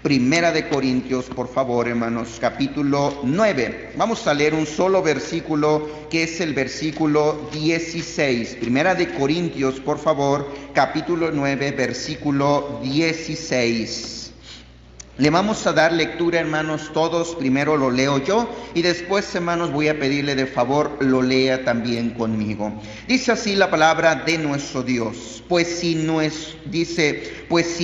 Primera de Corintios, por favor, hermanos, capítulo 9. Vamos a leer un solo versículo, que es el versículo 16. Primera de Corintios, por favor, capítulo 9, versículo 16. Le vamos a dar lectura, hermanos, todos. Primero lo leo yo y después, hermanos, voy a pedirle de favor lo lea también conmigo. Dice así la palabra de nuestro Dios. Pues si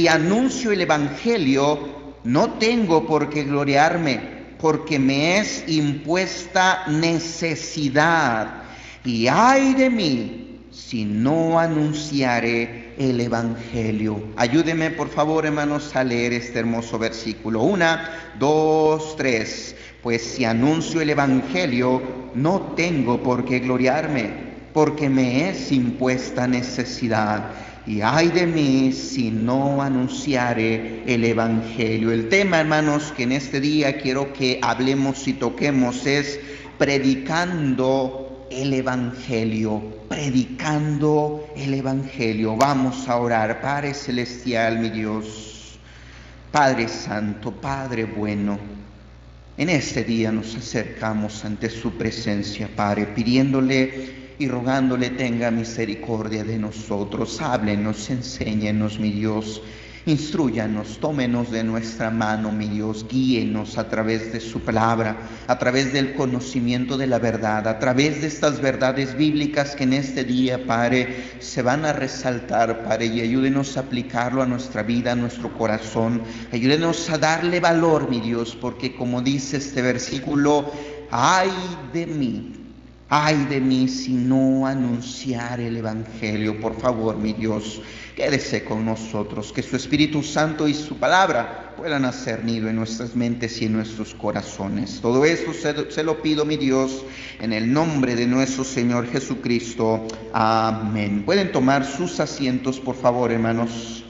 anuncio el evangelio, no tengo por qué gloriarme, porque me es impuesta necesidad. Y ay de mí si no anunciare el evangelio. Ayúdeme, por favor, hermanos, a leer este hermoso versículo. 1, 2, 3. Pues si anuncio el evangelio, no tengo por qué gloriarme, porque me es impuesta necesidad. Y ay de mí si no anunciare el evangelio. El tema, hermanos, que en este día quiero que hablemos y toquemos es predicando el evangelio. Predicando el evangelio. Vamos a orar. Padre celestial, mi Dios, Padre santo, Padre bueno, en este día nos acercamos ante su presencia, Padre, pidiéndole y rogándole tenga misericordia de nosotros. Háblenos, enséñenos, mi Dios. Instrúyanos, tómenos de nuestra mano, mi Dios, guíenos a través de su palabra, a través del conocimiento de la verdad, a través de estas verdades bíblicas que en este día, Padre, se van a resaltar, Padre, y ayúdenos a aplicarlo a nuestra vida, a nuestro corazón. Ayúdenos a darle valor, mi Dios, porque como dice este versículo, ay de mí si no anunciar el evangelio. Por favor, mi Dios, quédese con nosotros, que su Espíritu Santo y su palabra puedan hacer nido en nuestras mentes y en nuestros corazones. Todo esto se lo pido, mi Dios, en el nombre de nuestro Señor Jesucristo. Amén. Pueden tomar sus asientos, por favor, hermanos.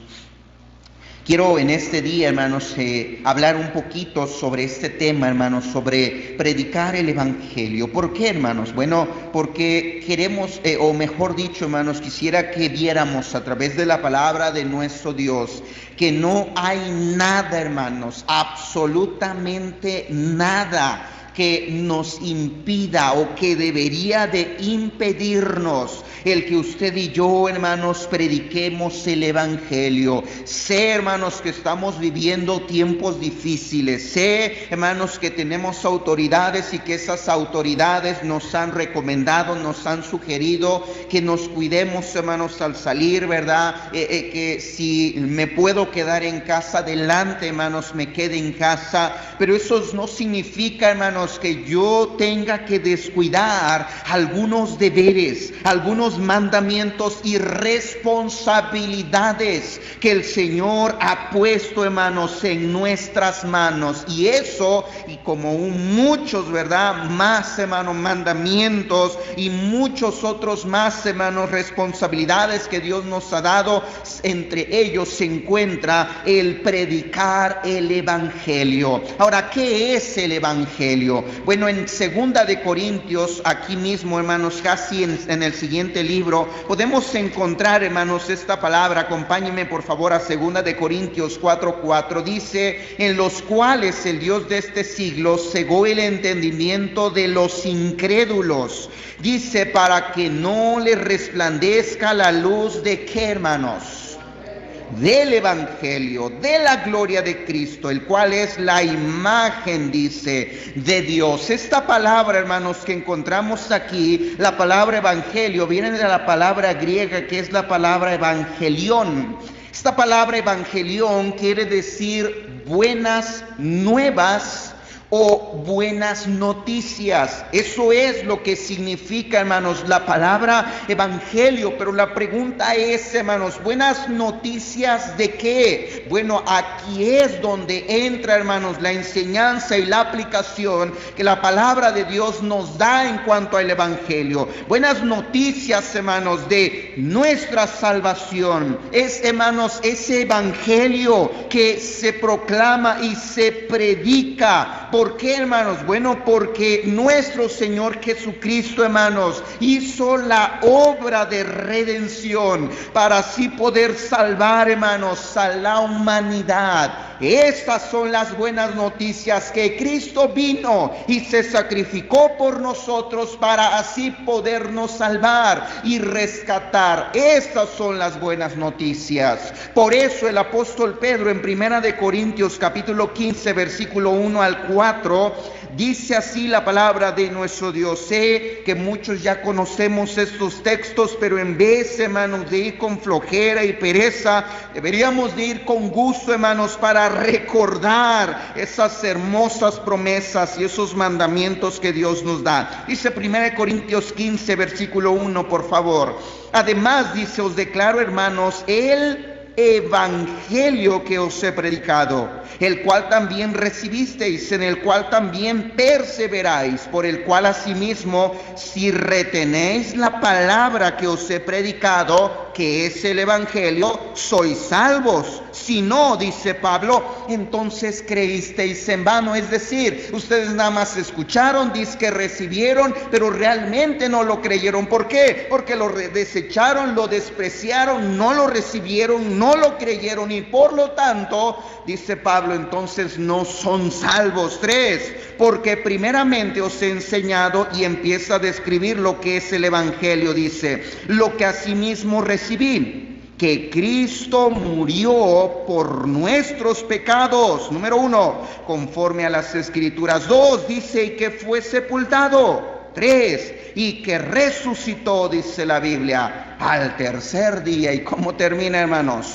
Quiero en este día, hermanos, hablar un poquito sobre este tema, hermanos, sobre predicar el evangelio. ¿Por qué, hermanos? Bueno, porque queremos, o mejor dicho, hermanos, quisiera que viéramos a través de la palabra de nuestro Dios que no hay nada, hermanos, absolutamente nada que nos impida o que debería de impedirnos el que usted y yo, hermanos, prediquemos el evangelio. Sé, hermanos, que estamos viviendo tiempos difíciles. Sé, hermanos, que tenemos autoridades y que esas autoridades nos han recomendado, nos han sugerido que nos cuidemos, hermanos, al salir, ¿verdad? Que si me puedo quedar en casa, adelante, hermanos, me quede en casa. Pero eso no significa, hermanos, que yo tenga que descuidar algunos deberes, algunos mandamientos y responsabilidades que el Señor ha puesto, hermanos, en nuestras manos. Y eso, y como muchos, ¿verdad?, más, hermanos, mandamientos y muchos otros más, hermanos, responsabilidades que Dios nos ha dado, entre ellos se encuentra el predicar el evangelio. Ahora, ¿qué es el evangelio? Bueno, en 2 de Corintios, aquí mismo, hermanos, casi en el siguiente libro, podemos encontrar, hermanos, esta palabra. Acompáñenme, por favor, a 2 de Corintios 4:4. Dice: en los cuales el Dios de este siglo cegó el entendimiento de los incrédulos. Dice, para que no les resplandezca la luz de ¿qué, hermanos? Del evangelio, de la gloria de Cristo, el cual es la imagen, dice, de Dios. Esta palabra, hermanos, que encontramos aquí, la palabra evangelio, viene de la palabra griega que es la palabra evangelión. Esta palabra evangelión quiere decir buenas nuevas o buenas noticias. Eso es lo que significa, hermanos, la palabra evangelio. Pero la pregunta es, hermanos, ¿buenas noticias de qué? Bueno, aquí es donde entra, hermanos, la enseñanza y la aplicación que la palabra de Dios nos da en cuanto al evangelio. Buenas noticias, hermanos, de nuestra salvación. Es, hermanos, ese evangelio que se proclama y se predica. ¿Por qué, hermanos? Bueno, porque nuestro Señor Jesucristo, hermanos, hizo la obra de redención para así poder salvar, hermanos, a la humanidad. Estas son las buenas noticias, que Cristo vino y se sacrificó por nosotros para así podernos salvar y rescatar. Estas son las buenas noticias. Por eso el apóstol Pedro en 1 de Corintios capítulo 15 versículo 1 al 4 dice así la palabra de nuestro Dios. Sé que muchos ya conocemos estos textos, pero en vez, hermanos, de ir con flojera y pereza, deberíamos de ir con gusto, hermanos, para recordar esas hermosas promesas y esos mandamientos que Dios nos da. Dice 1 Corintios 15 versículo 1, por favor. Además dice, os declaro, hermanos, el evangelio que os he predicado, el cual también recibisteis, en el cual también perseveráis, por el cual asimismo, si retenéis la palabra que os he predicado, que es el evangelio, sois salvos. Si no, dice Pablo, entonces creísteis en vano. Es decir, ustedes nada más escucharon, dice que recibieron, pero realmente no lo creyeron. ¿Por qué? Porque lo desecharon, lo despreciaron, no lo recibieron, no lo creyeron, y por lo tanto, dice Pablo, entonces no son salvos. 3, porque primeramente os he enseñado, y empieza a describir lo que es el evangelio. Dice, lo que asimismo recibí, que Cristo murió por nuestros pecados, número 1, conforme a las Escrituras. 2, dice, y que fue sepultado. 3, y que resucitó, dice la Biblia, al tercer día. ¿Y cómo termina, hermanos?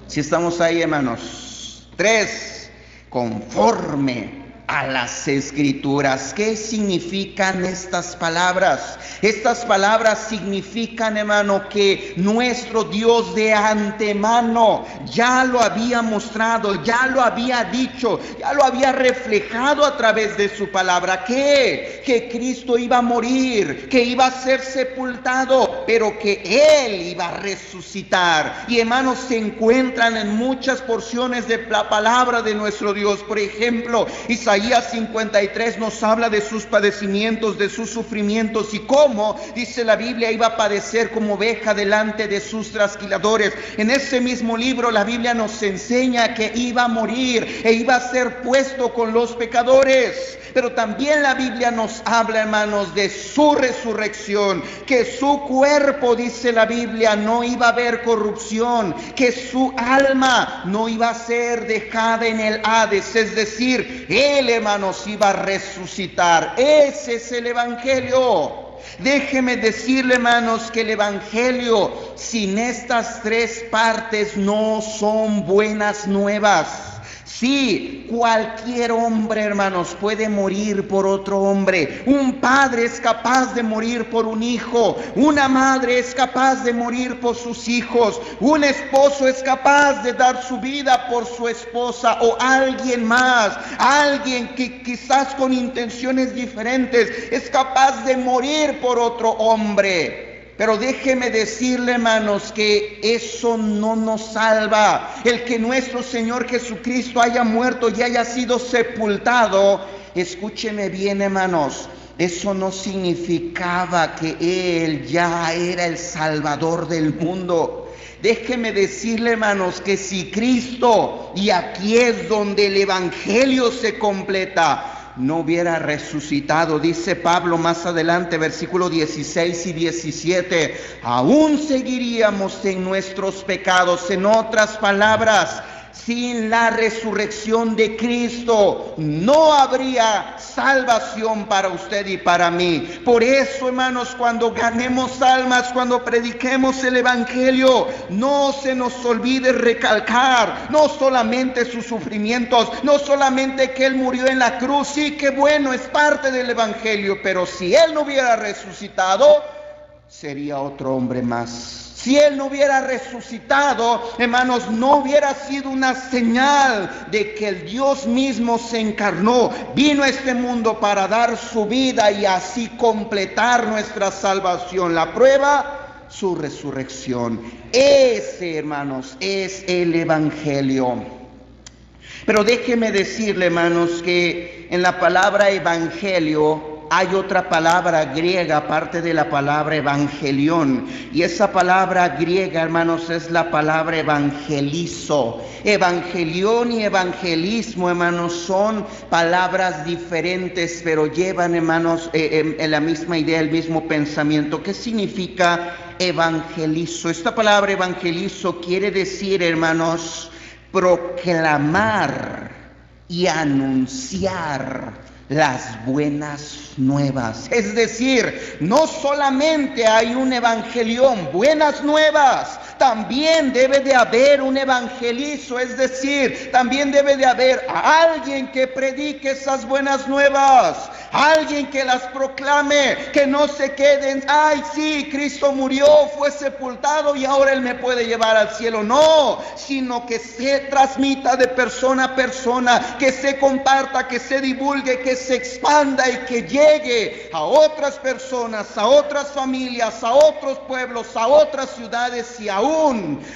Si estamos ahí, hermanos. 3, conforme a las Escrituras. ¿Qué significan estas palabras? Estas palabras significan, hermano, que nuestro Dios de antemano ya lo había mostrado, ya lo había dicho, ya lo había reflejado a través de su palabra. ¿Qué? Que Cristo iba a morir, que iba a ser sepultado, pero que Él iba a resucitar. Y, hermanos, se encuentran en muchas porciones de la palabra de nuestro Dios. Por ejemplo, Isaías 53 nos habla de sus padecimientos, de sus sufrimientos, y cómo, dice la Biblia, iba a padecer como oveja delante de sus trasquiladores. En ese mismo libro la Biblia nos enseña que iba a morir e iba a ser puesto con los pecadores. Pero también la Biblia nos habla, hermanos, de su resurrección, que su cuerpo, dice la Biblia, no iba a haber corrupción, que su alma no iba a ser dejada en el Hades. Es decir, Él, hermanos, iba a resucitar. Ese es el evangelio. Déjeme decirle, hermanos, que el evangelio sin estas 3 partes no son buenas nuevas. Sí, cualquier hombre, hermanos, puede morir por otro hombre. Un padre es capaz de morir por un hijo. Una madre es capaz de morir por sus hijos. Un esposo es capaz de dar su vida por su esposa o alguien más. Alguien que quizás con intenciones diferentes es capaz de morir por otro hombre. Pero déjeme decirle, hermanos, que eso no nos salva. El que nuestro Señor Jesucristo haya muerto y haya sido sepultado, escúcheme bien, hermanos, eso no significaba que Él ya era el Salvador del mundo. Déjeme decirle, hermanos, que si Cristo, y aquí es donde el evangelio se completa, no hubiera resucitado, dice Pablo más adelante, versículos 16 y 17, aún seguiríamos en nuestros pecados. En otras palabras, sin la resurrección de Cristo no habría salvación para usted y para mí. Por eso, hermanos, cuando ganemos almas, cuando prediquemos el evangelio, no se nos olvide recalcar no solamente sus sufrimientos, no solamente que Él murió en la cruz. Sí, que bueno, es parte del evangelio, pero si Él no hubiera resucitado, sería otro hombre más. Si Él no hubiera resucitado, hermanos, no hubiera sido una señal de que el Dios mismo se encarnó, vino a este mundo para dar su vida y así completar nuestra salvación. La prueba, su resurrección. Ese, hermanos, es el evangelio. Pero déjeme decirle, hermanos, que en la palabra evangelio hay otra palabra griega aparte de la palabra evangelión. Y esa palabra griega, hermanos, es la palabra evangelizo. Evangelión y evangelismo, hermanos, son palabras diferentes, pero llevan, hermanos, en la misma idea, el mismo pensamiento. ¿Qué significa evangelizo? Esta palabra evangelizo quiere decir, hermanos, proclamar y anunciar las buenas nuevas. Es decir, no solamente hay un evangelión, buenas nuevas, también debe de haber un evangelizo, es decir, también debe de haber alguien que predique esas buenas nuevas, alguien que las proclame, que no se queden, ay sí, Cristo murió, fue sepultado y ahora Él me puede llevar al cielo. No, sino que se transmita de persona a persona, que se comparta, que se divulgue, que se expanda y que llegue a otras personas, a otras familias, a otros pueblos, a otras ciudades y aún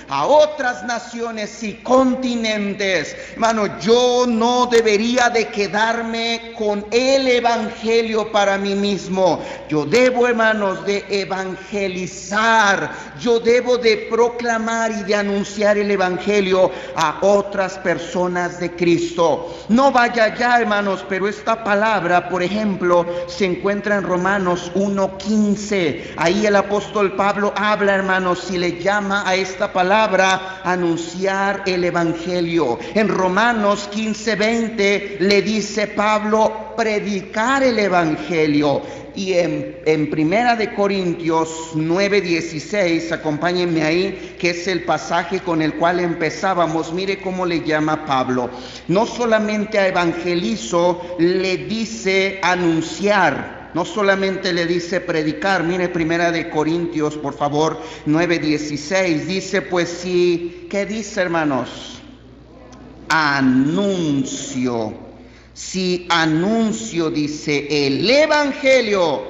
a otras naciones y continentes. Hermano, yo no debería de quedarme con el evangelio para mí mismo. Yo debo, hermanos, de evangelizar. Yo debo de proclamar y de anunciar el evangelio a otras personas de Cristo. No vaya ya, hermanos, pero esta palabra, por ejemplo, se encuentra en Romanos 1:15. Ahí el apóstol Pablo habla, hermanos, y le llama a esta palabra anunciar el evangelio. En Romanos 15:20 le dice Pablo predicar el evangelio. Y en Primera de Corintios 9:16, acompáñenme ahí, que es el pasaje con el cual empezábamos. Mire cómo le llama Pablo. No solamente a evangelizo le dice anunciar, no solamente le dice predicar. Mire Primera de Corintios, por favor, 9:16. Dice, pues sí, ¿qué dice, hermanos? Anuncio. Si anuncio, dice, el evangelio,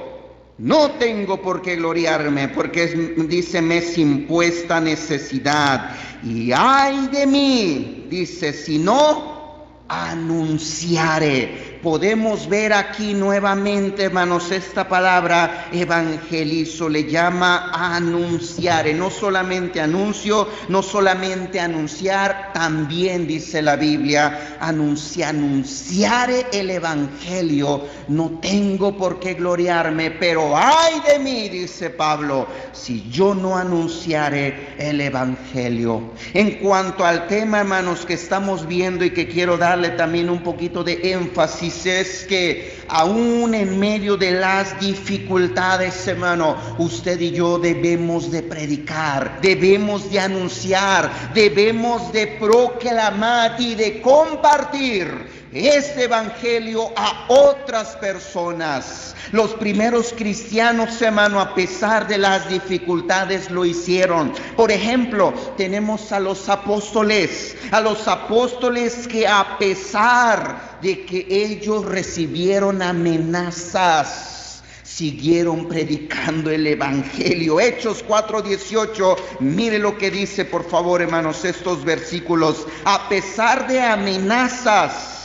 no tengo por qué gloriarme, porque dice, me es impuesta necesidad. Y ay de mí, dice, si no anunciare. Podemos ver aquí nuevamente, hermanos, esta palabra evangelizo le llama anunciare. No solamente anuncio, no solamente anunciar, también dice la Biblia, anunciare el evangelio. No tengo por qué gloriarme, pero ay de mí, dice Pablo, si yo no anunciare el evangelio. En cuanto al tema, hermanos, que estamos viendo y que quiero darle también un poquito de énfasis, es que aún en medio de las dificultades, hermano, usted y yo debemos de predicar, debemos de anunciar, debemos de proclamar y de compartir este evangelio a otras personas. Los primeros cristianos, hermano, a pesar de las dificultades, lo hicieron. Por ejemplo, tenemos a los apóstoles que a pesar de que ellos recibieron amenazas, siguieron predicando el evangelio. Hechos 4:18, mire lo que dice, por favor, hermanos, estos versículos. A pesar de amenazas,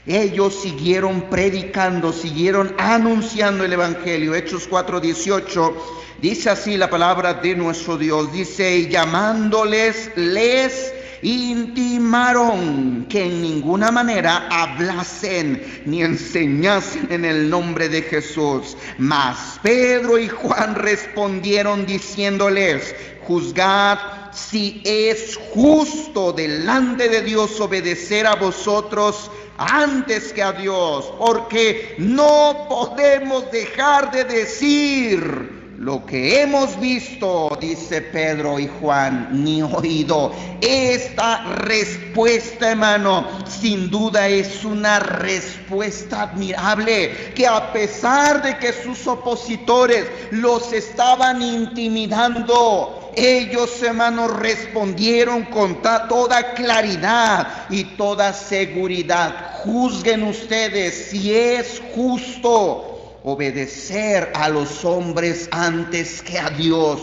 ellos siguieron predicando, siguieron anunciando el evangelio. Hechos 4:18, dice así la palabra de nuestro Dios. Dice, y llamándoles, les intimaron que en ninguna manera hablasen ni enseñasen en el nombre de Jesús. Mas Pedro y Juan respondieron diciéndoles, juzgad si es justo delante de Dios obedecer a vosotros antes que a Dios, porque no podemos dejar de decir lo que hemos visto, dice Pedro y Juan, ni oído. Esta respuesta, hermano, sin duda es una respuesta admirable, que a pesar de que sus opositores los estaban intimidando, ellos, hermanos, respondieron con toda claridad y toda seguridad. Juzguen ustedes si es justo obedecer a los hombres antes que a Dios.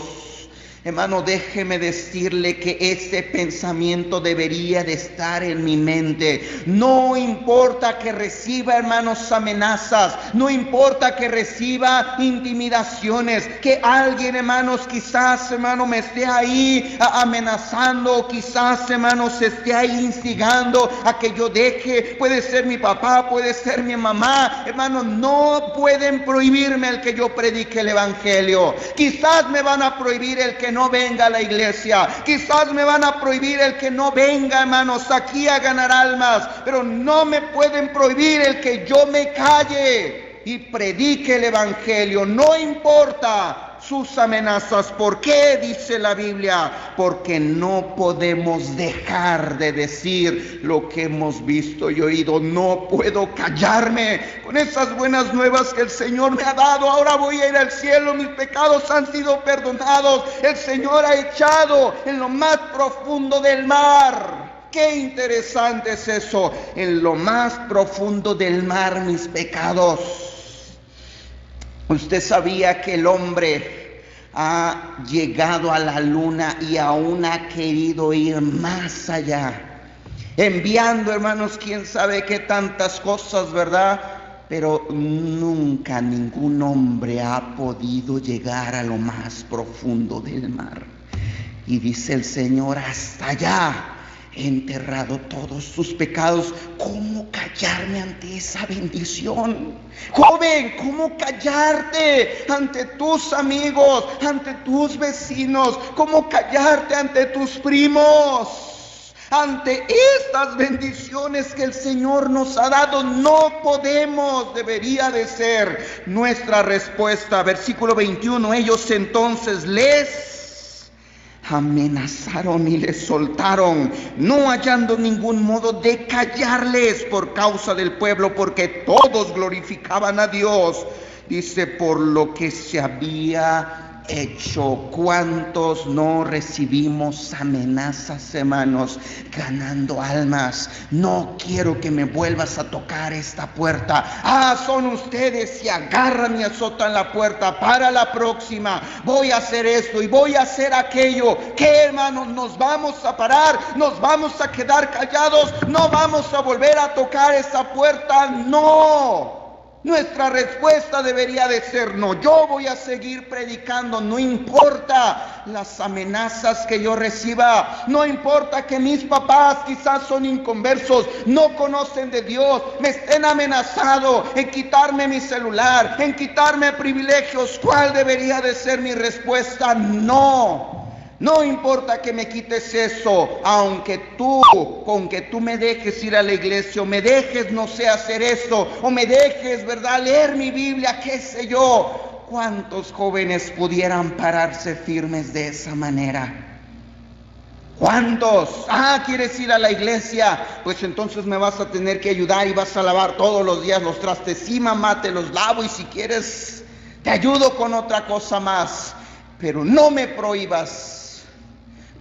Hermano, déjeme decirle que ese pensamiento debería de estar en mi mente. No importa que reciba, hermanos, amenazas. No importa que reciba intimidaciones. Que alguien, hermanos, quizás, hermano, me esté ahí amenazando. Quizás, hermanos, se esté ahí instigando a que yo deje. Puede ser mi papá, puede ser mi mamá. Hermano, no pueden prohibirme el que yo predique el evangelio. Quizás me van a prohibir el que no venga a la iglesia. Quizás me van a prohibir el que no venga, hermanos, aquí a ganar almas. Pero no me pueden prohibir el que yo me calle y predique el evangelio. No importa sus amenazas. ¿Por qué? Dice la Biblia. Porque no podemos dejar de decir lo que hemos visto y oído. No puedo callarme con esas buenas nuevas que el Señor me ha dado. Ahora voy a ir al cielo. Mis pecados han sido perdonados. El Señor ha echado en lo más profundo del mar. Qué interesante es eso. En lo más profundo del mar mis pecados. Usted sabía que el hombre ha llegado a la luna y aún ha querido ir más allá, enviando, hermanos, quién sabe qué tantas cosas, ¿verdad? Pero nunca ningún hombre ha podido llegar a lo más profundo del mar. Y dice el Señor, hasta allá he enterrado todos sus pecados. ¿Cómo callarme ante esa bendición? Joven, ¿cómo callarte ante tus amigos, ante tus vecinos? ¿Cómo callarte ante tus primos? Ante estas bendiciones que el Señor nos ha dado, no podemos, debería de ser nuestra respuesta. Versículo 21, ellos entonces les amenazaron y les soltaron, no hallando ningún modo de callarles por causa del pueblo, porque todos glorificaban a Dios. Dice, por lo que se había hecho. ¿Cuántos no recibimos amenazas, hermanos, ganando almas? No quiero que me vuelvas a tocar esta puerta. Son ustedes y agarran y azotan la puerta. Para la próxima voy a hacer esto y voy a hacer aquello. ¿Qué, hermanos? ¿Nos vamos a parar? ¿Nos vamos a quedar callados? ¿No vamos a volver a tocar esa puerta? No. Nuestra respuesta debería de ser no. Yo voy a seguir predicando, no importa las amenazas que yo reciba, no importa que mis papás quizás son inconversos, no conocen de Dios, me estén amenazando en quitarme mi celular, en quitarme privilegios. ¿Cuál debería de ser mi respuesta? No. No importa que me quites eso, aunque con que tú me dejes ir a la iglesia, o me dejes, no sé, hacer esto, o me dejes, ¿verdad?, leer mi Biblia, qué sé yo. ¿Cuántos jóvenes pudieran pararse firmes de esa manera? ¿Cuántos? ¿Quieres ir a la iglesia? Pues entonces me vas a tener que ayudar y vas a lavar todos los días los trastes. Sí, mamá, te los lavo, y si quieres te ayudo con otra cosa más, pero no me prohíbas.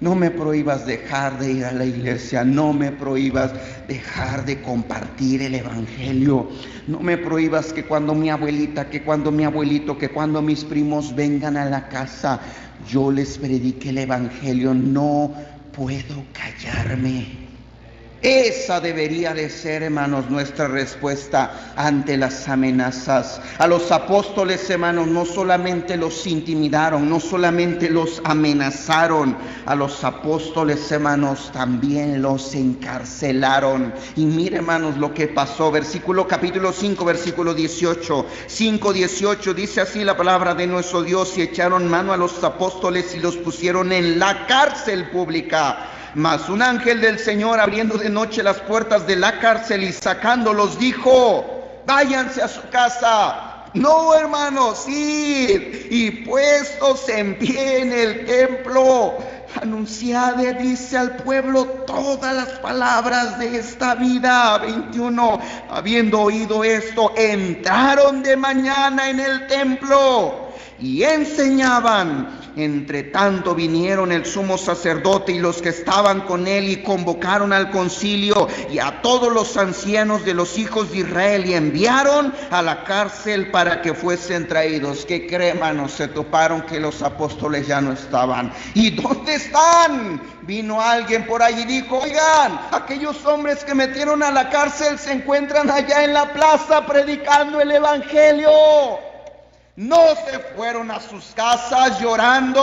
No me prohíbas dejar de ir a la iglesia, no me prohíbas dejar de compartir el evangelio, no me prohíbas que cuando mi abuelita, que cuando mi abuelito, que cuando mis primos vengan a la casa, yo les predique el evangelio. No puedo callarme. Esa debería de ser, hermanos, nuestra respuesta ante las amenazas. A los apóstoles, hermanos, no solamente los intimidaron, no solamente los amenazaron, a los apóstoles, hermanos, también los encarcelaron. Y mire, hermanos, lo que pasó. Capítulo 5, versículo 18. 5:18 dice así la palabra de nuestro Dios: y echaron mano a los apóstoles y los pusieron en la cárcel pública. Mas un ángel del Señor, abriendo de noche las puertas de la cárcel y sacándolos, dijo: váyanse a su casa. No, hermanos, ir y puestos en pie en el templo, anunciad, dice al pueblo, todas las palabras de esta vida. 21, habiendo oído esto, entraron de mañana en el templo y enseñaban. Entre tanto vinieron el sumo sacerdote y los que estaban con él y convocaron al concilio y a todos los ancianos de los hijos de Israel y enviaron a la cárcel para que fuesen traídos. ¿Qué creen, hermanos? Se toparon que los apóstoles ya no estaban. ¿Y dónde están? Vino alguien por allí y dijo: oigan, aquellos hombres que metieron a la cárcel se encuentran allá en la plaza predicando el evangelio. No se fueron a sus casas llorando,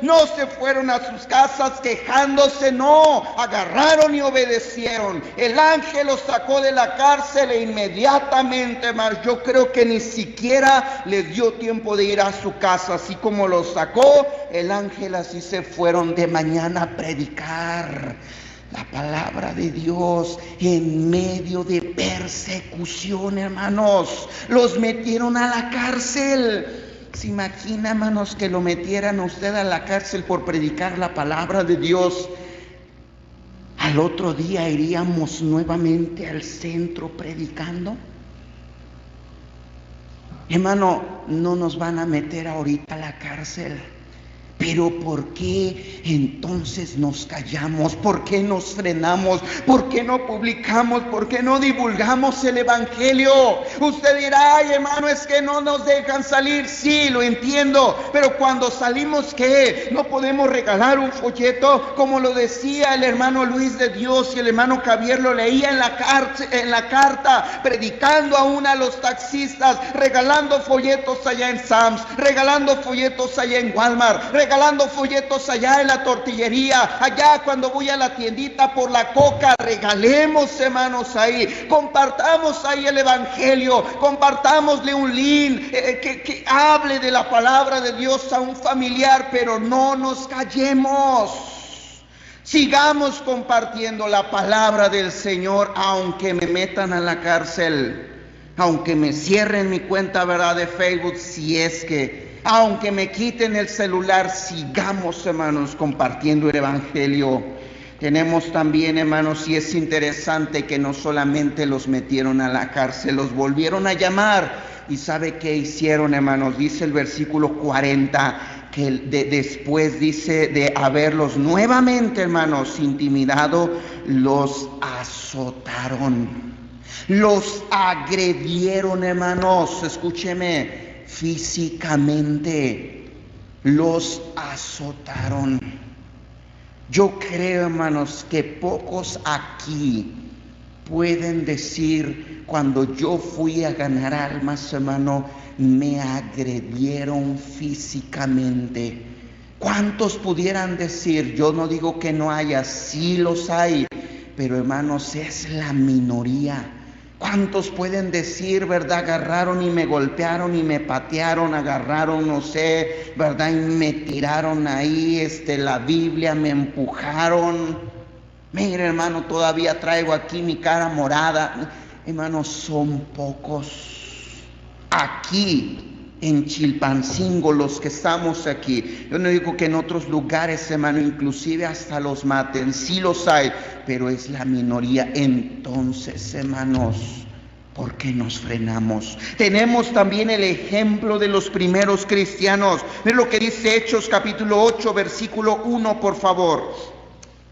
no se fueron a sus casas quejándose, no, agarraron y obedecieron. El ángel los sacó de la cárcel e inmediatamente, más yo creo que ni siquiera les dio tiempo de ir a su casa. Así como los sacó el ángel, así se fueron de mañana a predicar la palabra de Dios en medio de persecución, hermanos. Los metieron a la cárcel. ¿Se imagina, hermanos, que lo metieran a usted a la cárcel por predicar la palabra de Dios? Al otro día iríamos nuevamente al centro predicando. Hermano, no nos van a meter ahorita a la cárcel. Pero ¿por qué entonces nos callamos? ¿Por qué nos frenamos? ¿Por qué no publicamos? ¿Por qué no divulgamos el evangelio? Usted dirá: ay, hermano, es que no nos dejan salir. Sí, lo entiendo, pero cuando salimos, ¿qué? ¿No podemos regalar un folleto? Como lo decía el hermano Luis de Dios, y el hermano Javier lo leía en la carta, predicando aún a los taxistas, regalando folletos allá en Sam's, regalando folletos allá en Walmart, regalando folletos allá en la tortillería, allá cuando voy a la tiendita por la coca. Regalemos, hermanos, ahí, compartamos ahí el evangelio, compartámosle un link que hable de la palabra de Dios a un familiar, pero no nos callemos. Sigamos compartiendo la palabra del Señor, aunque me metan a la cárcel, aunque me cierren mi cuenta, ¿verdad?, de Facebook, si es que aunque me quiten el celular, sigamos, hermanos, compartiendo el evangelio. Tenemos también, hermanos, y es interesante que no solamente los metieron a la cárcel, los volvieron a llamar. ¿Y sabe qué hicieron, hermanos? Dice el versículo 40, que después dice de haberlos nuevamente, hermanos, intimidado, los azotaron, los agredieron, hermanos, escúcheme, físicamente los azotaron. Yo creo, hermanos, que pocos aquí pueden decir: cuando yo fui a ganar almas, hermano, me agredieron físicamente. ¿Cuántos pudieran decir? Yo no digo que no haya, sí los hay, pero, hermanos, es la minoría. ¿Cuántos pueden decir, verdad, agarraron y me golpearon y me patearon, agarraron, no sé, verdad, y me tiraron ahí la Biblia, me empujaron? Mire, hermano, todavía traigo aquí mi cara morada. Hermanos, son pocos aquí en Chilpancingo los que estamos aquí. Yo no digo que en otros lugares, hermano, inclusive hasta los maten, sí los hay, pero es la minoría. Entonces, hermanos, ¿por qué nos frenamos? Tenemos también el ejemplo de los primeros cristianos. Miren lo que dice Hechos capítulo 8, versículo 1, por favor.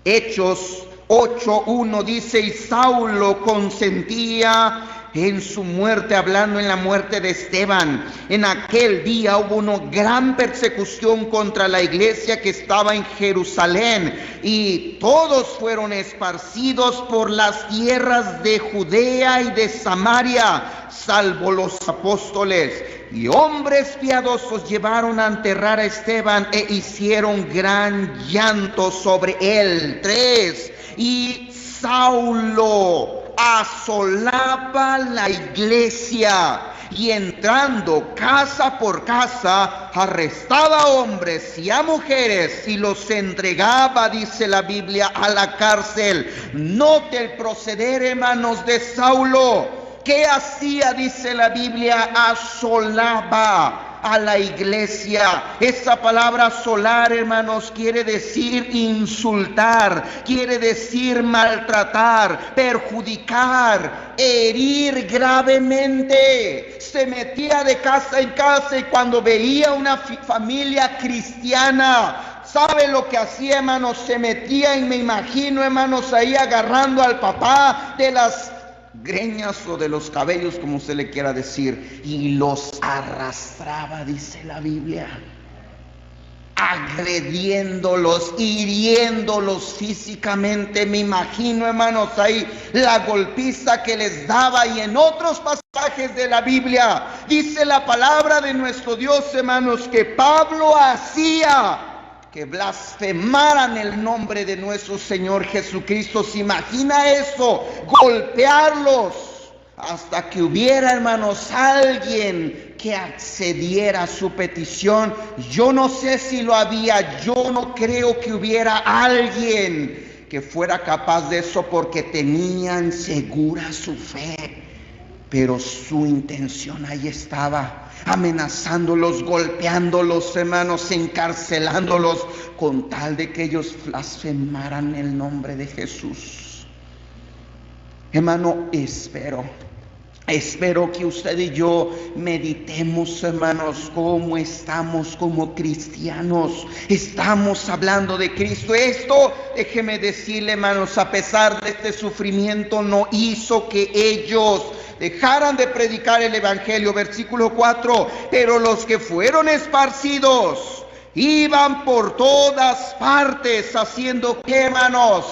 Hechos 8:1 dice: y Saulo consentía en su muerte, hablando en la muerte de Esteban. En aquel día hubo una gran persecución contra la iglesia que estaba en Jerusalén, y todos fueron esparcidos por las tierras de Judea y de Samaria, salvo los apóstoles. Y hombres piadosos llevaron a enterrar a Esteban e hicieron gran llanto sobre él. 3. Y Saulo asolaba la iglesia, y entrando casa por casa, arrestaba a hombres y a mujeres y los entregaba, dice la Biblia, a la cárcel. Note el proceder, hermanos, de Saulo. ¿Qué hacía? Dice la Biblia: asolaba a la iglesia. Esa palabra asolar, hermanos, quiere decir insultar, quiere decir maltratar, perjudicar, herir gravemente. Se metía de casa en casa y cuando veía una familia cristiana, ¿sabe lo que hacía, hermanos? Se metía y me imagino, hermanos, ahí agarrando al papá de las greñas o de los cabellos, como usted le quiera decir, y los arrastraba, dice la Biblia, agrediéndolos, hiriéndolos físicamente. Me imagino, hermanos, ahí la golpiza que les daba. Y en otros pasajes de la Biblia dice la palabra de nuestro Dios, hermanos, que Pablo hacía que blasfemaran el nombre de nuestro Señor Jesucristo. ¿Se imagina eso? Golpearlos hasta que hubiera, hermanos, alguien que accediera a su petición. Yo no sé si lo había, yo no creo que hubiera alguien que fuera capaz de eso, porque tenían segura su fe. Pero su intención ahí estaba, amenazándolos, golpeándolos, hermanos, encarcelándolos, con tal de que ellos blasfemaran el nombre de Jesús. Hermano, espero que usted y yo meditemos, hermanos, cómo estamos como cristianos. Estamos hablando de Cristo. Esto, déjeme decirle, hermanos, a pesar de este sufrimiento, no hizo que ellos dejaran de predicar el evangelio. Versículo 4: pero los que fueron esparcidos iban por todas partes, haciendo ¿qué, hermanos?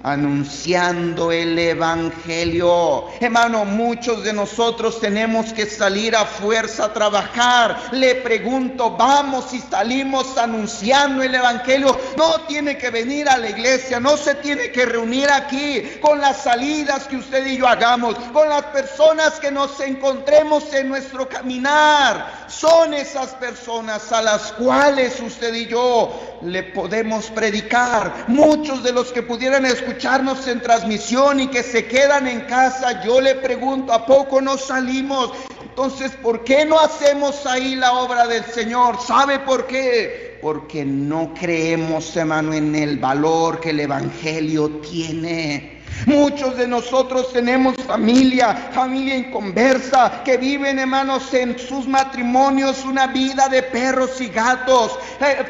Anunciando el evangelio. Hermano, muchos de nosotros tenemos que salir a fuerza a trabajar. Le pregunto, vamos y salimos anunciando el evangelio. No tiene que venir a la iglesia, no se tiene que reunir aquí. Con las salidas que usted y yo hagamos, con las personas que nos encontremos en nuestro caminar, son esas personas a las cuales usted y yo le podemos predicar. Muchos de los que pudieran escucharnos en transmisión y que se quedan en casa, yo le pregunto, ¿a poco no salimos? Entonces, ¿por qué no hacemos ahí la obra del Señor? ¿Sabe por qué? Porque no creemos, hermano, en el valor que el evangelio tiene. Muchos de nosotros tenemos familia inconversa, que viven, hermanos, en sus matrimonios una vida de perros y gatos.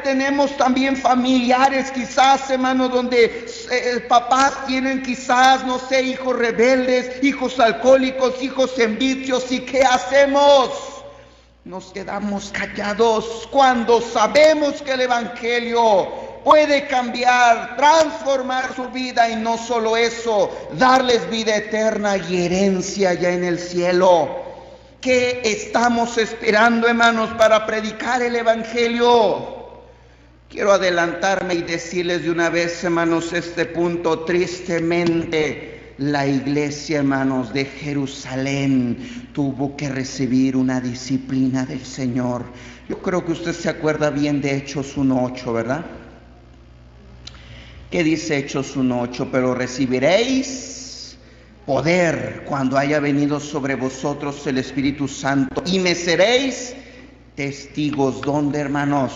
Tenemos también familiares, quizás, hermanos, donde papás tienen quizás, no sé, hijos rebeldes, hijos alcohólicos, hijos en vicios. ¿Y qué hacemos? Nos quedamos callados cuando sabemos que el evangelio puede cambiar, transformar su vida, y no solo eso, darles vida eterna y herencia ya en el cielo. ¿Qué estamos esperando, hermanos, para predicar el evangelio? Quiero adelantarme y decirles de una vez, hermanos, este punto. Tristemente, la iglesia, hermanos, de Jerusalén tuvo que recibir una disciplina del Señor. Yo creo que usted se acuerda bien de Hechos 1:8, ¿verdad? ¿Qué dice Hechos 1:8? Pero recibiréis poder cuando haya venido sobre vosotros el Espíritu Santo, y me seréis testigos. ¿Dónde, hermanos?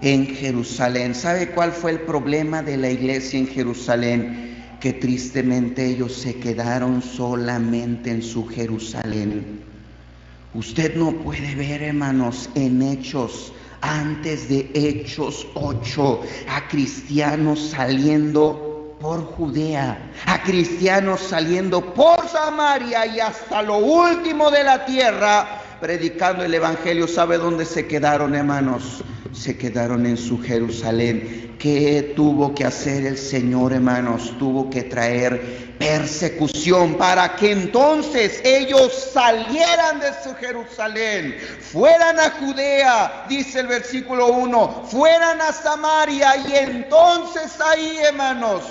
En Jerusalén. ¿Sabe cuál fue el problema de la iglesia en Jerusalén? Que tristemente ellos se quedaron solamente en su Jerusalén. Usted no puede ver, hermanos, en Hechos, antes de Hechos 8, a cristianos saliendo por Judea, a cristianos saliendo por Samaria y hasta lo último de la tierra, predicando el evangelio. ¿Sabe dónde se quedaron, hermanos? Se quedaron en su Jerusalén. ¿Qué tuvo que hacer el Señor, hermanos? Tuvo que traer persecución para que entonces ellos salieran de su Jerusalén, fueran a Judea, dice el versículo 1, fueran a Samaria, y entonces ahí, hermanos,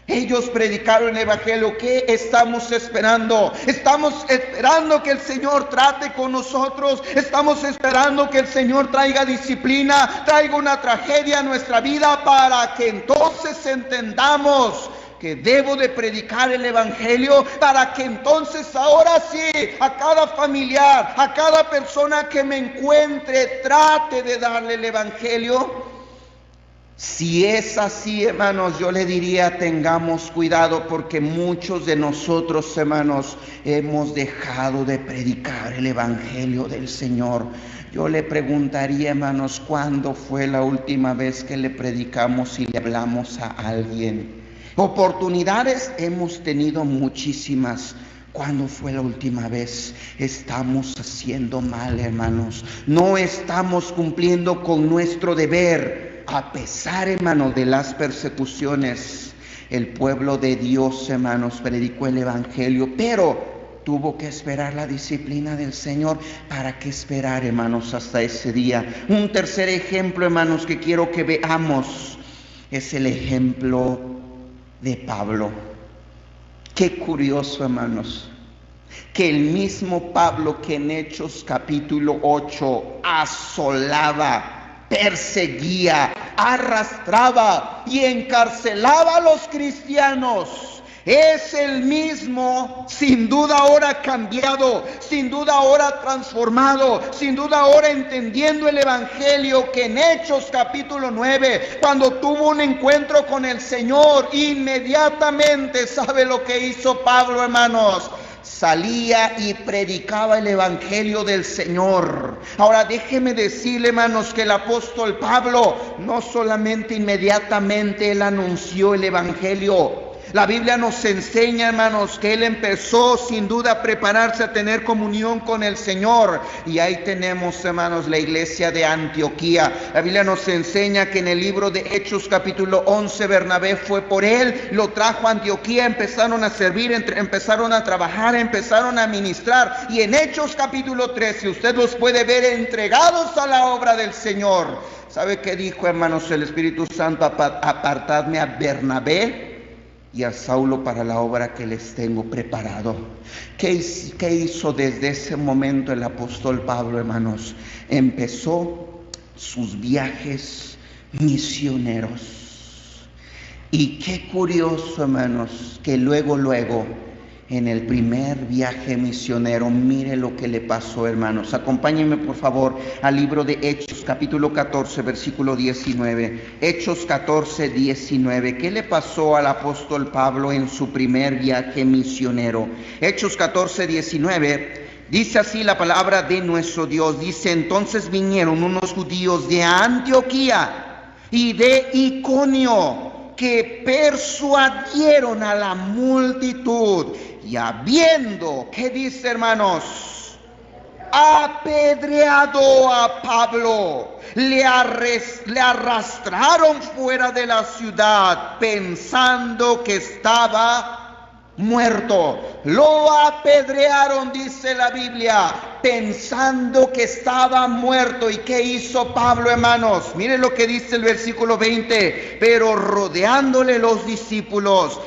ellos predicaron el evangelio. ¿Qué estamos esperando? Estamos esperando que el Señor trate con nosotros. Estamos esperando que el Señor traiga disciplina, traiga una tragedia a nuestra vida, para que entonces entendamos que debo de predicar el evangelio para que entonces ahora sí a cada familiar, a cada persona que me encuentre, trate de darle el evangelio? Si es así, hermanos, yo le diría, tengamos cuidado, porque muchos de nosotros, hermanos, hemos dejado de predicar el evangelio del Señor. Yo le preguntaría, hermanos, ¿cuándo fue la última vez que le predicamos y le hablamos a alguien? Oportunidades hemos tenido muchísimas. ¿Cuándo fue la última vez? Estamos haciendo mal, hermanos. No estamos cumpliendo con nuestro deber. A pesar, hermanos, de las persecuciones, el pueblo de Dios, hermanos, predicó el evangelio, pero tuvo que esperar la disciplina del Señor. ¿Para qué esperar, hermanos, hasta ese día? Un tercer ejemplo, hermanos, que quiero que veamos es el ejemplo de Pablo. Qué curioso, hermanos, que el mismo Pablo que en Hechos capítulo 8 asolaba, perseguía, arrastraba y encarcelaba a los cristianos, es el mismo, sin duda ahora cambiado, sin duda ahora transformado, sin duda ahora entendiendo el evangelio, que en Hechos capítulo 9, cuando tuvo un encuentro con el Señor, inmediatamente, ¿sabe lo que hizo Pablo, hermanos? Salía y predicaba el evangelio del Señor. Ahora déjeme decirle, hermanos, que el apóstol Pablo no solamente inmediatamente él anunció el evangelio. La Biblia nos enseña, hermanos, que él empezó sin duda a prepararse a tener comunión con el Señor. Y ahí tenemos, hermanos, la iglesia de Antioquía. La Biblia nos enseña que en el libro de Hechos capítulo 11, Bernabé fue por él, lo trajo a Antioquía, empezaron a servir, empezaron a trabajar, empezaron a ministrar. Y en Hechos capítulo 13, usted los puede ver entregados a la obra del Señor. ¿Sabe qué dijo, hermanos, el Espíritu Santo? Apartadme a Bernabé y a Saulo para la obra que les tengo preparado. ¿Qué hizo desde ese momento el apóstol Pablo, hermanos? Empezó sus viajes misioneros. Y qué curioso, hermanos, que luego, en el primer viaje misionero, mire lo que le pasó, hermanos. Acompáñenme, por favor, al libro de Hechos, capítulo 14, versículo 19. Hechos 14, 19. ¿Qué le pasó al apóstol Pablo en su primer viaje misionero? Hechos 14, 19. Dice así la palabra de nuestro Dios. Dice: entonces vinieron unos judíos de Antioquía y de Iconio, que persuadieron a la multitud, y habiendo, ¿qué dice, hermanos? Apedreado a Pablo, le arrastraron fuera de la ciudad, pensando que estaba muerto. Lo apedrearon, dice la Biblia, pensando que estaba muerto. ¿Y qué hizo Pablo, hermanos? Miren lo que dice el versículo 20. Pero rodeándole los discípulos,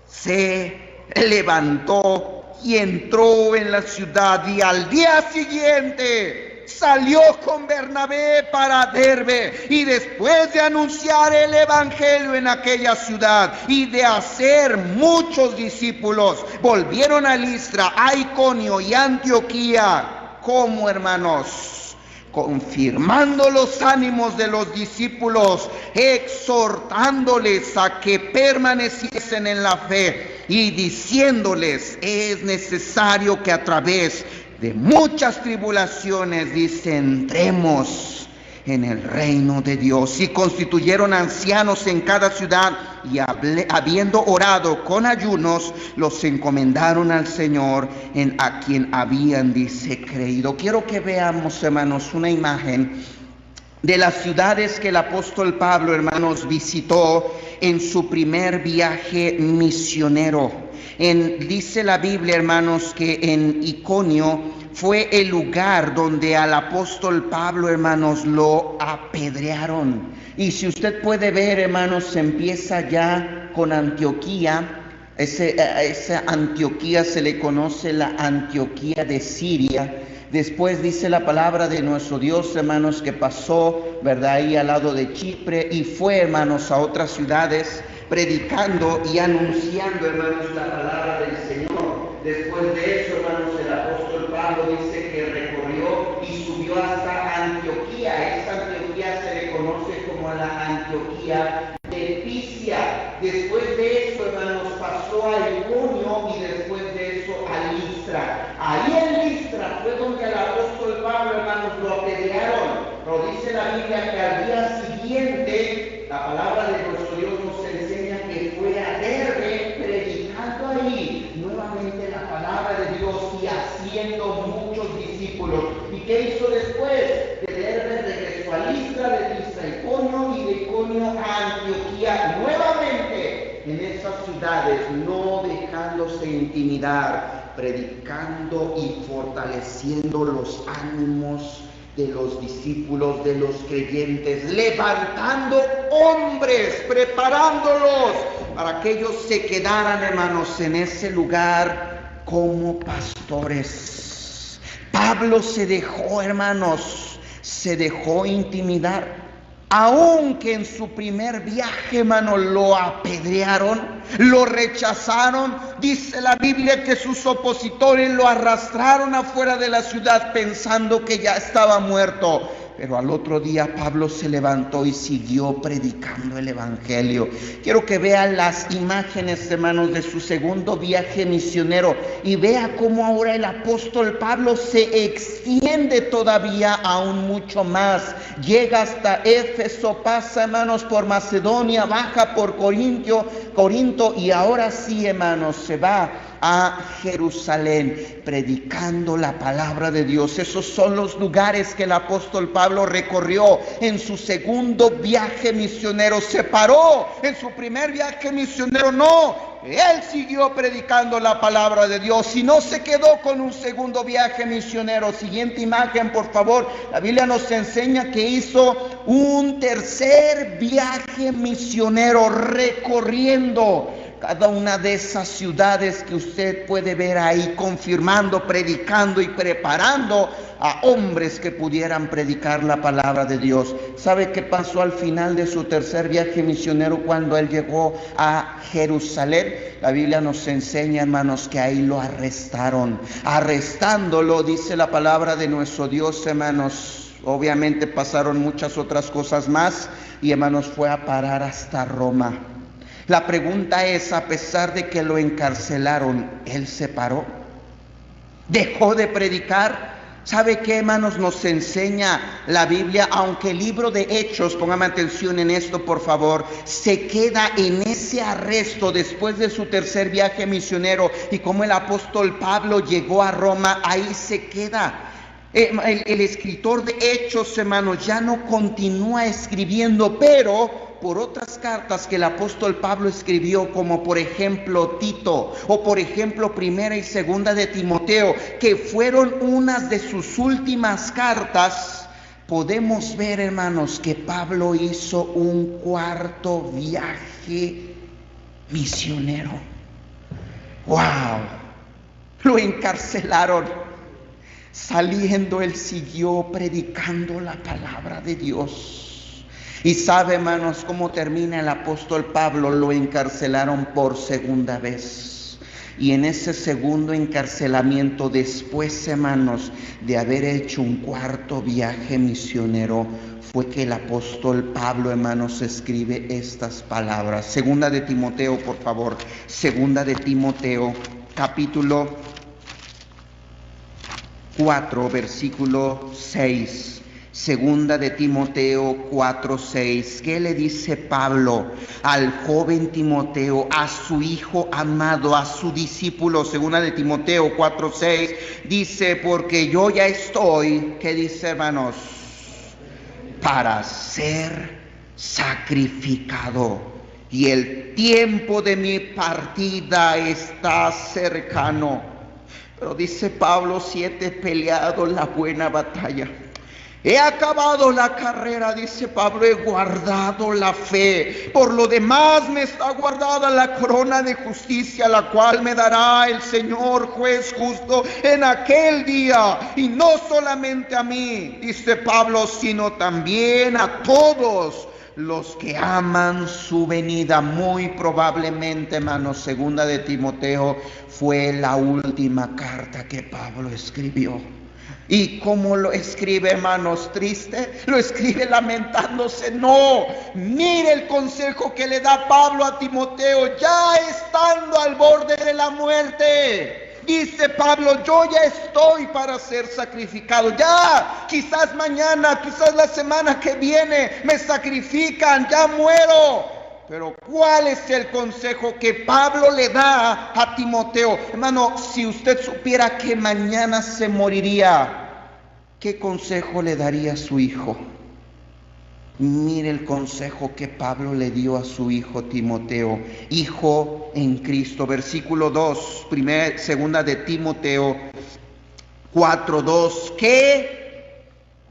se levantó y entró en la ciudad, y al día siguiente salió con Bernabé para Derbe, y después de anunciar el evangelio en aquella ciudad y de hacer muchos discípulos, volvieron a Listra, a Iconio y Antioquía. ¿Cómo, hermanos? Confirmando los ánimos de los discípulos, exhortándoles a que permaneciesen en la fe y diciéndoles: es necesario que a través de muchas tribulaciones, dice, entremos en el reino de Dios. Y constituyeron ancianos en cada ciudad, y habiendo orado con ayunos, los encomendaron al Señor, a quien habían, dice, creído. Quiero que veamos, hermanos, una imagen de las ciudades que el apóstol Pablo, hermanos, visitó en su primer viaje misionero. Dice la Biblia, hermanos, que en Iconio fue el lugar donde al apóstol Pablo, hermanos, lo apedrearon. Y si usted puede ver, hermanos, empieza ya con Antioquía. Esa Antioquía se le conoce la Antioquía de Siria. Después dice la palabra de nuestro Dios, hermanos, que pasó, ¿verdad?, ahí al lado de Chipre, y fue, hermanos, a otras ciudades. predicando y anunciando, hermanos, la palabra del Señor. Después de eso, hermanos, el apóstol Pablo dice que recorrió y subió hasta Antioquía. Esta Antioquía se le conoce como la Antioquía de Pisia. Después de eso, hermanos, pasó a Iconio y después de eso a Listra. Ahí en Listra fue donde al apóstol Pablo, hermanos, lo apedrearon. Pero dice la Biblia que al día siguiente, la palabra de nuestro Dios nos enseña que fue a Derbe predicando ahí nuevamente la palabra de Dios y haciendo muchos discípulos. ¿Y qué hizo después? De Derbe regresó a Listra, de Listra a Iconio y de Iconio a Antioquía nuevamente en esas ciudades, no dejándose intimidar, predicando y fortaleciendo los ánimos de los discípulos, de los creyentes, levantando hombres, preparándolos para que ellos se quedaran, hermanos, en ese lugar como pastores. Pablo se dejó, hermanos, se dejó intimidar. Aunque en su primer viaje, hermano, lo apedrearon, lo rechazaron, dice la Biblia que sus opositores lo arrastraron afuera de la ciudad pensando que ya estaba muerto. Pero al otro día Pablo se levantó y siguió predicando el evangelio. Quiero que vean las imágenes, hermanos, de su segundo viaje misionero y vea cómo ahora el apóstol Pablo se extiende todavía aún mucho más. Llega hasta Éfeso, pasa, hermanos, por Macedonia, baja por Corinto y ahora sí, hermanos, se va a Jerusalén predicando la palabra de Dios. Esos son los lugares que el apóstol Pablo recorrió en su segundo viaje misionero. Se paró en su primer viaje misionero, no. Él siguió predicando la palabra de Dios y no se quedó con un segundo viaje misionero. Siguiente imagen, por favor. La Biblia nos enseña que hizo un tercer viaje misionero recorriendo cada una de esas ciudades que usted puede ver ahí, confirmando, predicando y preparando a hombres que pudieran predicar la palabra de Dios. ¿Sabe qué pasó al final de su tercer viaje misionero cuando él llegó a Jerusalén? La Biblia nos enseña, hermanos, que ahí lo arrestaron. Arrestándolo, dice la palabra de nuestro Dios, hermanos. Obviamente pasaron muchas otras cosas más y, hermanos, fue a parar hasta Roma. La pregunta es, a pesar de que lo encarcelaron, ¿él se paró? ¿Dejó de predicar? ¿Sabe qué, hermanos, nos enseña la Biblia? Aunque el libro de Hechos, póngame atención en esto, por favor, se queda en ese arresto después de su tercer viaje misionero y como el apóstol Pablo llegó a Roma, ahí se queda. El escritor de Hechos, hermanos, ya no continúa escribiendo, pero por otras cartas que el apóstol Pablo escribió, como por ejemplo Tito, o por ejemplo Primera y Segunda de Timoteo, que fueron unas de sus últimas cartas, podemos ver, hermanos, que Pablo hizo un cuarto viaje misionero. ¡Wow! Lo encarcelaron. Saliendo, él siguió predicando la palabra de Dios. Y sabe, hermanos, cómo termina el apóstol Pablo. Lo encarcelaron por segunda vez. Y en ese segundo encarcelamiento, después, hermanos, de haber hecho un cuarto viaje misionero, fue que el apóstol Pablo, hermanos, escribe estas palabras. Segunda de Timoteo, por favor. Segunda de Timoteo, capítulo 4, versículo 6. Segunda de Timoteo 4:6. ¿Qué le dice Pablo al joven Timoteo, a su hijo amado, a su discípulo? Segunda de Timoteo 4:6 dice, porque yo ya estoy, ¿qué dice, hermanos? Para ser sacrificado y el tiempo de mi partida está cercano. Pero dice Pablo, si he peleado la buena batalla, he acabado la carrera, dice Pablo, he guardado la fe. Por lo demás me está guardada la corona de justicia, la cual me dará el Señor juez justo en aquel día. Y no solamente a mí, dice Pablo, sino también a todos los que aman su venida. Muy probablemente, hermanos, segunda de Timoteo fue la última carta que Pablo escribió. ¿Y cómo lo escribe, hermanos? ¿Triste? ¿Lo escribe lamentándose? No. Mire el consejo que le da Pablo a Timoteo, ya estando al borde de la muerte. Dice Pablo, yo ya estoy para ser sacrificado. Ya, quizás mañana, quizás la semana que viene me sacrifican, ya muero. Pero ¿cuál es el consejo que Pablo le da a Timoteo? Hermano, si usted supiera que mañana se moriría, ¿qué consejo le daría a su hijo? Mire el consejo que Pablo le dio a su hijo Timoteo, hijo en Cristo. Versículo 2, segunda de Timoteo 4:2, que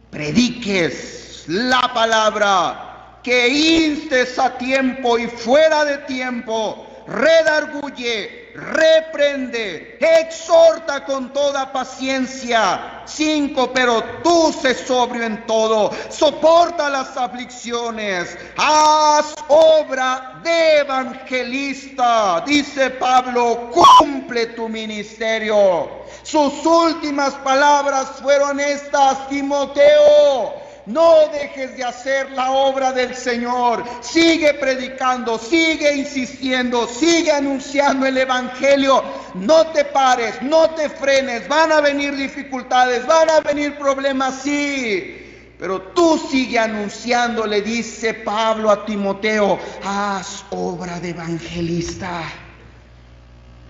prediques la palabra, que instes a tiempo y fuera de tiempo, redarguye, reprende, exhorta con toda paciencia. 5, pero tú sé sobrio en todo, soporta las aflicciones, haz obra de evangelista. Dice Pablo, cumple tu ministerio. Sus últimas palabras fueron estas: Timoteo, no dejes de hacer la obra del Señor. Sigue predicando, sigue insistiendo, sigue anunciando el evangelio. No te pares, no te frenes. Van a venir dificultades, van a venir problemas, sí. Pero tú sigue anunciando, le dice Pablo a Timoteo, haz obra de evangelista.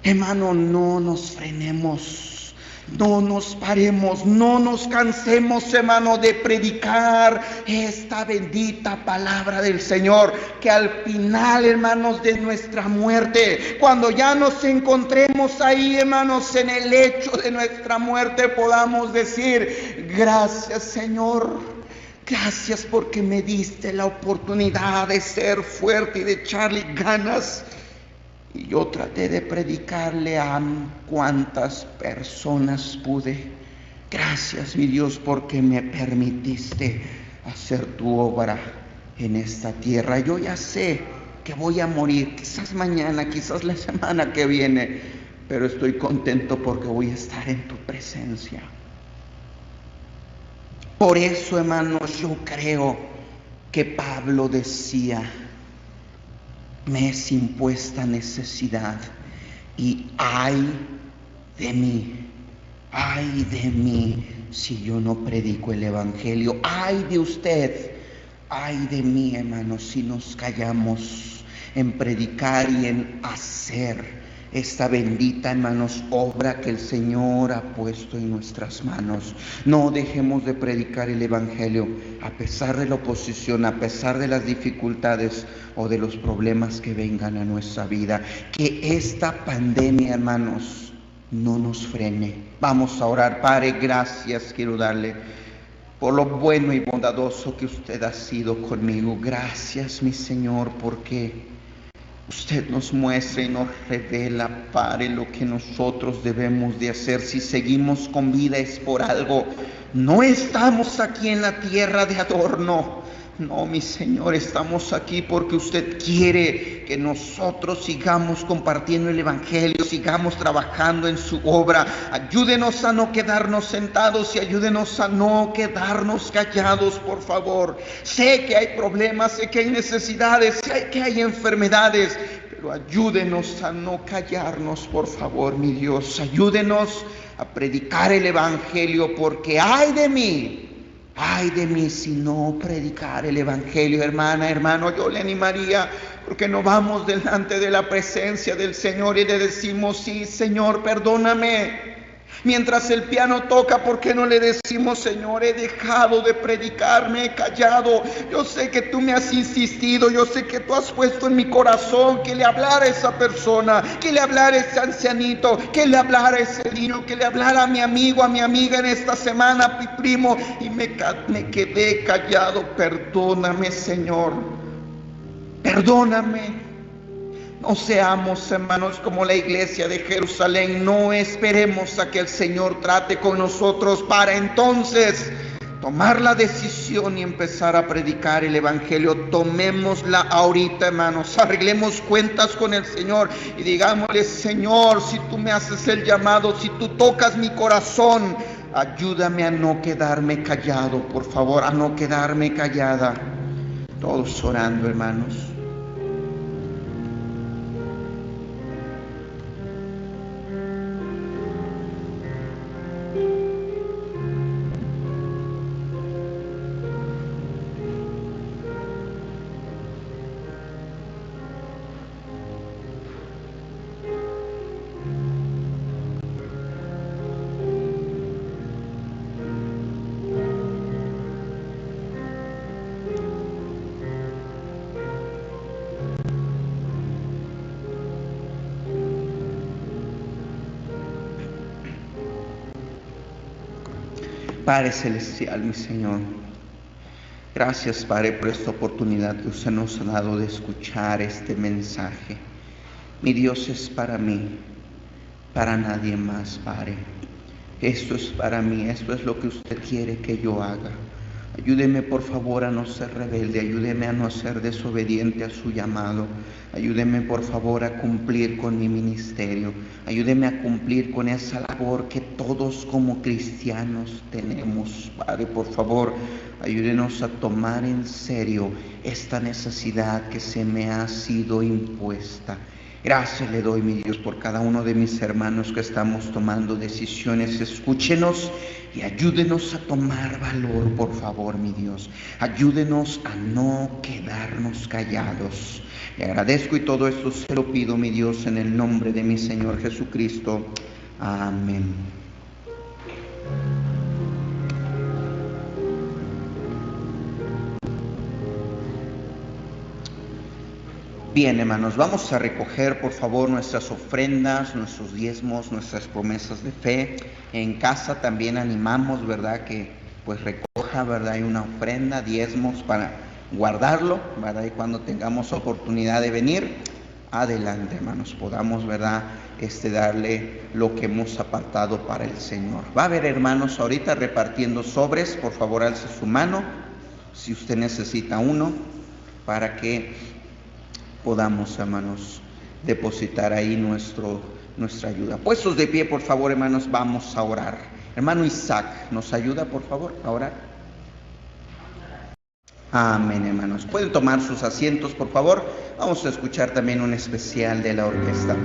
Hermano, no nos frenemos. No nos paremos, no nos cansemos, hermano, de predicar esta bendita palabra del Señor. Que al final, hermanos, de nuestra muerte, cuando ya nos encontremos ahí, hermanos, en el lecho de nuestra muerte, podamos decir, gracias, Señor. Gracias porque me diste la oportunidad de ser fuerte y de echarle ganas. Y yo traté de predicarle a cuantas personas pude. Gracias, mi Dios, porque me permitiste hacer tu obra en esta tierra. Yo ya sé que voy a morir, quizás mañana, quizás la semana que viene, pero estoy contento porque voy a estar en tu presencia. Por eso, hermanos, yo creo que Pablo decía, me es impuesta necesidad y ay de mí si yo no predico el evangelio. Ay de usted, ay de mí, hermanos, si nos callamos en predicar y en hacer esta bendita, hermanos, obra que el Señor ha puesto en nuestras manos. No dejemos de predicar el evangelio a pesar de la oposición, a pesar de las dificultades o de los problemas que vengan a nuestra vida. Que esta pandemia, hermanos, no nos frene. Vamos a orar. Padre, gracias quiero darle por lo bueno y bondadoso que usted ha sido conmigo. Gracias, mi Señor, porque usted nos muestra y nos revela, Padre, lo que nosotros debemos de hacer. Si seguimos con vida es por algo. No estamos aquí en la tierra de adorno. No, mi Señor, estamos aquí porque usted quiere que nosotros sigamos compartiendo el evangelio, sigamos trabajando en su obra. Ayúdenos a no quedarnos sentados y ayúdenos a no quedarnos callados, por favor. Sé que hay problemas, sé que hay necesidades, sé que hay enfermedades, pero ayúdenos a no callarnos, por favor, mi Dios. Ayúdenos a predicar el evangelio, porque ay de mí si no predicar el evangelio. Hermana, hermano, yo le animaría, porque no vamos delante de la presencia del Señor y le decimos, sí, Señor, perdóname. Mientras el piano toca, ¿por qué no le decimos, Señor, he dejado de predicar, me he callado? Yo sé que tú me has insistido, yo sé que tú has puesto en mi corazón que le hablara a esa persona, que le hablara a ese ancianito, que le hablara a ese niño, que le hablara a mi amigo, a mi amiga en esta semana, mi primo, y me quedé callado. Perdóname, Señor, perdóname. No seamos, hermanos, como la iglesia de Jerusalén. No esperemos a que el Señor trate con nosotros para entonces tomar la decisión y empezar a predicar el Evangelio. Tomémosla ahorita, hermanos. Arreglemos cuentas con el Señor y digámosle: Señor, si tú me haces el llamado, si tú tocas mi corazón, ayúdame a no quedarme callado, por favor, a no quedarme callada. Todos orando, hermanos. Padre Celestial, mi Señor, gracias, Padre, por esta oportunidad que usted nos ha dado de escuchar este mensaje. Mi Dios, es para mí, para nadie más, Padre. Esto es para mí, esto es lo que usted quiere que yo haga. Ayúdeme, por favor, a no ser rebelde, ayúdeme a no ser desobediente a su llamado. Ayúdeme, por favor, a cumplir con mi ministerio. Ayúdeme a cumplir con esa labor que todos como cristianos tenemos. Padre, por favor, ayúdenos a tomar en serio esta necesidad que se me ha sido impuesta. Gracias le doy, mi Dios, por cada uno de mis hermanos que estamos tomando decisiones. Escúchenos y ayúdenos a tomar valor, por favor, mi Dios. Ayúdenos a no quedarnos callados. Le agradezco y todo esto se lo pido, mi Dios, en el nombre de mi Señor Jesucristo. Amén. Bien, hermanos, vamos a recoger, por favor, nuestras ofrendas, nuestros diezmos, nuestras promesas de fe. En casa también animamos, ¿verdad?, que pues recoja, ¿verdad?, hay una ofrenda, diezmos para guardarlo, ¿verdad?, y cuando tengamos oportunidad de venir, adelante, hermanos, podamos, ¿verdad?, darle lo que hemos apartado para el Señor. Va a haber, hermanos, ahorita repartiendo sobres. Por favor, alce su mano si usted necesita uno para que podamos, hermanos, depositar ahí nuestra ayuda. Puestos de pie, por favor, hermanos, vamos a orar. Hermano Isaac, ¿nos ayuda, por favor, a orar? Amén, hermanos. Pueden tomar sus asientos, por favor. Vamos a escuchar también un especial de la orquesta.